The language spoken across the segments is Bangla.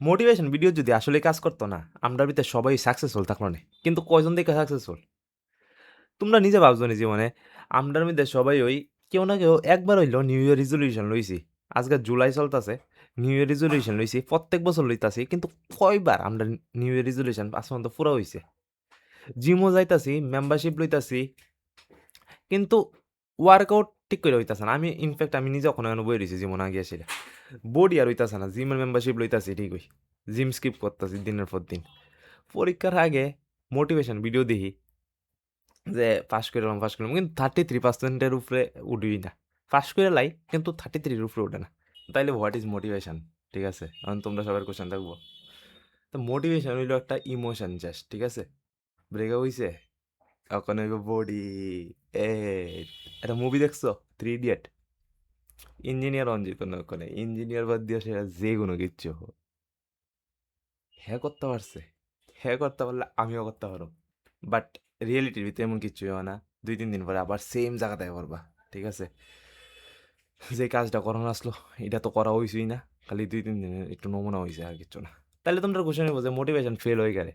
মোটিভেশন ভিডিও যদি আসলে কাজ করতো না, আমরার ভিতরে সবাই সাকসেসফুল থাকলো না। কিন্তু কয়জন দেখে সাকসেসফুল? তোমরা নিজে ভাবছো নি জীবনে? আমরার মধ্যে সবাই ওই কেউ না কেউ একবার হইলেও নিউ ইয়ার রেজলিউশন লইছি। আজকে জুলাই চলতাছে। নিউ ইয়ার রেজলিউশন লইছি। প্রত্যেক বছর লইতাছি। কিন্তু কয়বার আমরা নিউ ইয়ার রেজলিউশন আজ পর্যন্ত পুরা হইছে? জিমও যাইতাছি, মেম্বারশিপ লইতাছি। কিন্তু ওয়ার্কআউট ঠিক করে হইতাছে না। ইনফেক্ট আমি নিজে ওখানে বই রইছি জিমও না গিয়েছিলাম। বডি আর হইতাছে না। জিমের মেম্বারশিপ লইতাছি ঠিকই। জিম স্কিপ করতাছি দিনের পর দিন। পরীক্ষার আগে মোটিভেশন ভিডিও দেখি যে পাস করলাম কিন্তু 33% উপরে উঠবই না। পাস করে লাই কিন্তু 33 উপরে উঠে না। তাইলে হোয়াট ইজ মোটিভেশন? ঠিক আছে, এখন তোমরা সবার কোশ্চেন থাকবো। তো মোটিভেশন হইলো একটা ইমোশন জাস্ট, ঠিক আছে? ব্রেকআপ হইছে, এখন হইব বডি। এ একটা মুভি দেখছো, 3 ইডিয়ট? ইঞ্জিনিয়ার অঞ্জিত ওখানে ইঞ্জিনিয়ার বাদ দিয়ে সেটা যে কোনো কিচ্ছু হ্যাঁ করতে পারছে। হ্যাঁ করতে পারলে আমিও করতে পারো। বাট রিয়েলিটির ভিতরে এমন কিচ্ছু হয় না। 2-3 দিন পরে আবার সেম জায়গাতে করবা। ঠিক আছে, যে কাজটা করানো আসলো এটা তো করা হয়েছেই না, খালি 2-3 দিনের একটু নমুনা হয়েছে আর কিচ্ছু না। তাহলে তোমরা কোশ্চেন হইব যে মোটিভেশন ফেল হয়ে গেলে,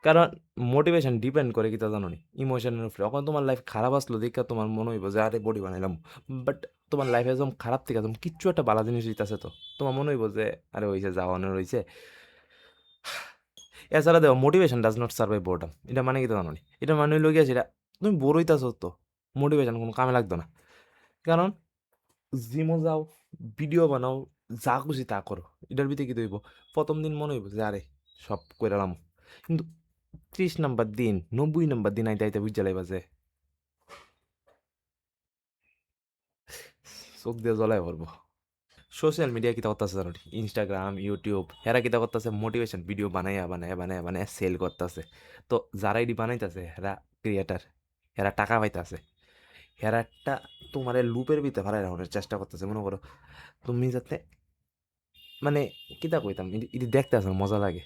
কারণ মোটিভেশন ডিপেন্ড করে কি তা জানো নি ইমোশনের উপরে। এখন তোমার লাইফ খারাপ আসলো দেখে তোমার মনে হইব যে আরে বডি বানাইলাম, বাট তোমার লাইফে যখন খারাপ থেকে যখন কিচ্ছু একটা ভালো জিনিস দিতেছে তো তোমার মনে হইব যে আরে হয়েছে যাওয়ানো রয়েছে। এছাড়া দেখো motivation does not survive boredom, এটা মানে কি তো জানো নি? এটা মানে হইলো গিয়ে সেটা তুমি বোর হইতাছো তো মোটিভেশন কোনো কামে লাগতো না। কারণ জিমও যাও, ভিডিও বানাও, যা খুশি তা করো, এটার ভিতরে কি হইব? প্রথম দিন মনে হইব যে আরে সব কইরালাম, কিন্তু 30 নম্বর দিন 90 নম্বর দিন আইতে আইতে বুঝা লাইবা যে চোখ দিয়ে জ্বলায় পড়বো। সোশ্যাল মিডিয়া কিতা করতেছে জানো? ইনস্টাগ্রাম, ইউটিউব, হেরা কিতা করতেছে মোটিভেশন ভিডিও বানাইয়া সেল করতেছে। তো যারা এডি বানাইতেছে হেরা ক্রিয়েটার, হেরা টাকা পাইতাছে। হেরা একটা তোমার লুপের ভিতরে ফেলাই রাখানোর চেষ্টা করতেছে। মনে করো তুমি যাতে মানে কিতা কইতাম, এটি দেখতে আসলে মজা লাগে।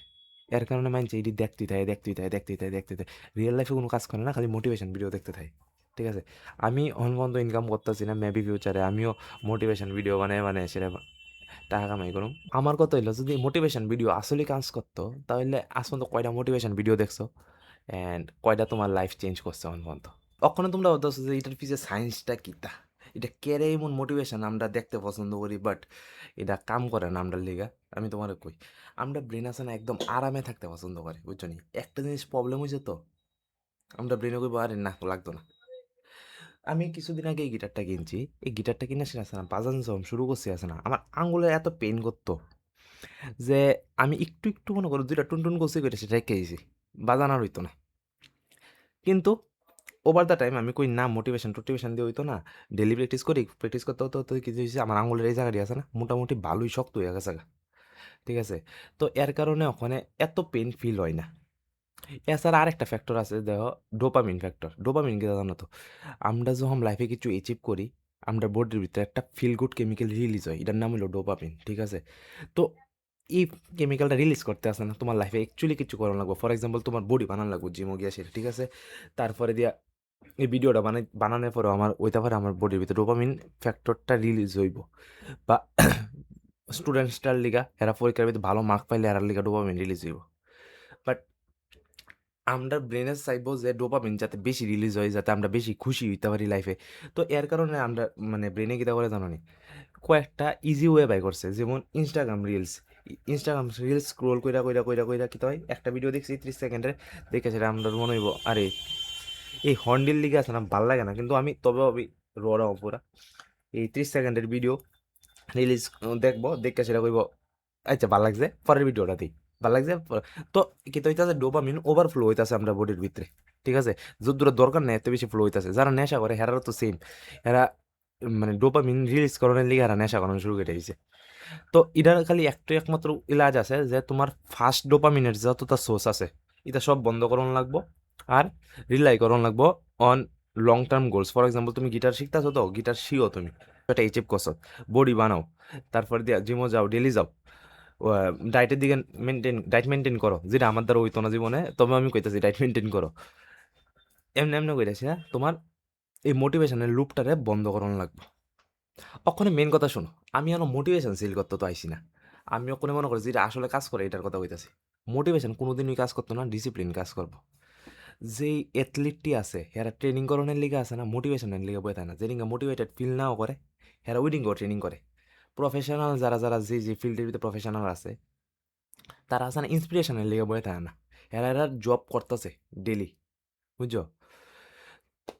এর কারণে মানছে এটি দেখতেই থাকে। রিয়েল লাইফে কোনো কাজ করে না, খালি মোটিভেশন ভিডিও দেখতে থাকে। ঠিক আছে, আমি অন পর্যন্ত ইনকাম করতেছি না, মেবি ফিউচারে আমিও মোটিভেশন ভিডিও বানায় সেটা টাকা কামাই করুম। আমার কথা হইলো যদি মোটিভেশন ভিডিও আসলে কাজ করতো, তাহলে আজ পর্যন্ত কয়টা মোটিভেশন ভিডিও দেখছো অ্যান্ড কয়টা তোমার লাইফ চেঞ্জ করছে অন পর্যন্ত? কখনো তোমরা বলতেছো যে এটার পিছিয়ে সায়েন্সটা কিতা, এটা কেরে এমন মোটিভেশন আমরা দেখতে পছন্দ করি, বাট এটা কাম করে না আমরা লিগা। আমি তোমার কই, আমরা ব্রেন আছে না একদম আরামে থাকতে পছন্দ করি, বুঝছো নি? একটা জিনিস প্রবলেম হয়েছে তো আমরা ব্রেনে কইবো আরে না লাগতো না। আমি কিছুদিন আগে এই গিটারটা কিনছি। এই গিটারটা কিনে আসে না বাজান যখন শুরু করছি আছে না, আমার আঙুলে এত পেন করতো যে আমি একটু মনে করো দুইটা টুনটুন করছি করে সেটা রেখে দিয়েছি, বাজান আর হইতো না। কিন্তু ওভার দ্য টাইম আমি কই না টোটিভেশন দিয়ে হইতো না, ডেলি প্র্যাকটিস করতে হতো, তো কিছু হয়েছে আমার আঙুলের এই জায়গাটি আছে না মোটামুটি ভালোই শক্ত হয়ে গেছে গা। ঠিক আছে, তো এর কারণে ওখানে এত পেন ফিল হয় না। এছাড়া আরেকটা ফ্যাক্টর আছে দেখো, ডোপামিন ফ্যাক্টর। ডোপামিন কি জানো তো? আমরা যখন লাইফে কিছু অ্যাচিভ করি, আমরা বডির ভিতরে একটা ফিল গুড কেমিক্যাল রিলিজ হয়, এটার নাম হলো ডোপামিন। ঠিক আছে, তো এই কেমিক্যালটা রিলিজ করতে আসে না তোমার লাইফে অ্যাকচুয়ালি কিছু করানো লাগবে। ফর এক্সাম্পল তোমার বডি বানানো লাগবে, জিমও গিয়া সেটা। ঠিক আছে, তারপরে দিয়া এই ভিডিওটা বানানোর পরেও আমার ওইটা পরে আমার বডির ভিতরে ডোপামিন ফ্যাক্টরটা রিলিজ হইব। বা স্টুডেন্টসটার লিগা এরা পরীক্ষার ভিতরে ভালো মার্ক পাইলে এরার লিগা ডোপামিন রিলিজ হইব। বাট আমরা ব্রেনে চাইবো যে ডোপামিন যাতে বেশি রিলিজ হয়, যাতে আমরা বেশি খুশি হইতে পারি লাইফে। তো এর কারণে আমরা মানে ব্রেনে কিতা করে জানো নি? কয়েকটা ইজি ওয়ে বাই করছে, যেমন ইনস্টাগ্রাম রিলস স্ক্রোল কইরা কিতা হয়, একটা ভিডিও দেখছি 30 সেকেন্ডের, দেখে সেটা আমরা মনে হইব আরে এই হর্নডিল লিগে আছে না ভাল লাগে না, কিন্তু আমি তবে আমি রড়াও পুরা এই 30 সেকেন্ডের ভিডিও রিলিজ দেখবো, দেখে সেটা কইব আচ্ছা ভাল লাগছে, পরের ভিডিওটা দিই ভাল লাগছে তো কি তো হইতাছে ডোপামিন ওভারফ্লো হইতাছে আমরা বডির ভিতরে। ঠিক আছে, যদ্দূর দরকার নেই এত বেশি ফ্লো হইতাছে। যারা নেশা করে হেরারও তো সেম, এরা মানে ডোপামিন রিলিজ করানোর লিগে এরা নেশা করানো শুরু করে দিয়েছে। তো এটার খালি একমাত্র ইলাজ আছে যে তোমার ফার্স্ট ডোপামিনের যতটা সোর্স আছে এটা সব বন্ধ করন লাগবো, আর রিলাই করন লাগবো on long term goals. For example তুমি গিটার শিখতেছো, তো গিটার শিখো, তুমি একটা অ্যাচিভ করছো, বডি বানাও, তারপর দিয়ে জিমও যাও, ডেলি যাও, ডায়েটের দিকে ডায়েট মেনটেন করো, যেটা আমার দ্বারা হইতো না জীবনে, তবে আমি কইতাছি ডায়েট মেনটেন করো। এমনি এমনি কইতাছি না, তোমার এই মোটিভেশনের লুপটারে বন্ধ করন লাগবে। ওখানে মেন কথা শোনো, আমি আর মোটিভেশন সেল করতে তো আইসি না, আমিও কোনো মনে করি যেটা আসলে কাজ করে এটার কথা কইতাছি। মোটিভেশন কোনোদিনই কাজ করতো না, ডিসিপ্লিন কাজ করব। যেই অ্যাথলিটটি আছে হেরা ট্রেনিং করণের লিগে আছে না, মোটিভেশনের লিগে বইতে না। যেদিনকে মোটিভেটেড ফিল নাও করে, হেরা ওইদিনকেও ট্রেনিং করে। প্রফেশনাল যারা যে ফিল্ডের ভিতরে প্রফেশনাল আছে, তারা আছে না ইন্সপিরেশনের লিগে বয়ে থাকে না। এরা জব করতেছে ডেইলি, বুঝছো?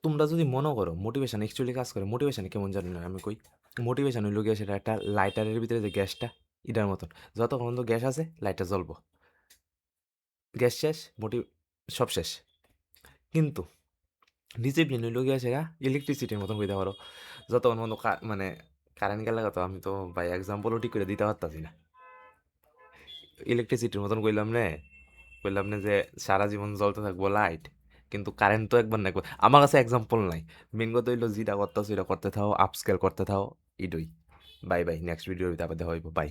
তোমরা যদি মনে করো মোটিভেশন অ্যাকচুয়ালি কাজ করে, মোটিভেশন কেমন জানি না আমি কই। মোটিভেশন হইল গিয়ে সেটা একটা লাইটারের ভিতরে যে গ্যাসটা, এটার মতন। যতক্ষণ পর্যন্ত গ্যাস আছে লাইটটা জ্বলবো, গ্যাস শেষ সব শেষ। কিন্তু ডিসিপ্লিন হইল গিয়ে সেটা ইলেকট্রিসিটির মতন কইতে পারো। যতক্ষণ পর্যন্ত মানে কারেন্ট গেলে তো আমি তো ভাই এক্সাম্পলও ঠিক করে দিতে পারতাছি না। ইলেকট্রিসিটির মতন কইলাম না যে সারা জীবন জ্বলতে থাকবো লাইট, কিন্তু কারেন্ট তো একবার না একবার। আমার কাছে এক্সাম্পল নাই। মেন কথা হইলো যেটা করতেছো এটা করতে থাও, আপস্কেল করতে থাও, ইডই। বাই বাই, নেক্সট ভিডিওর ভিতরে আবার দেখা হইব, বাই।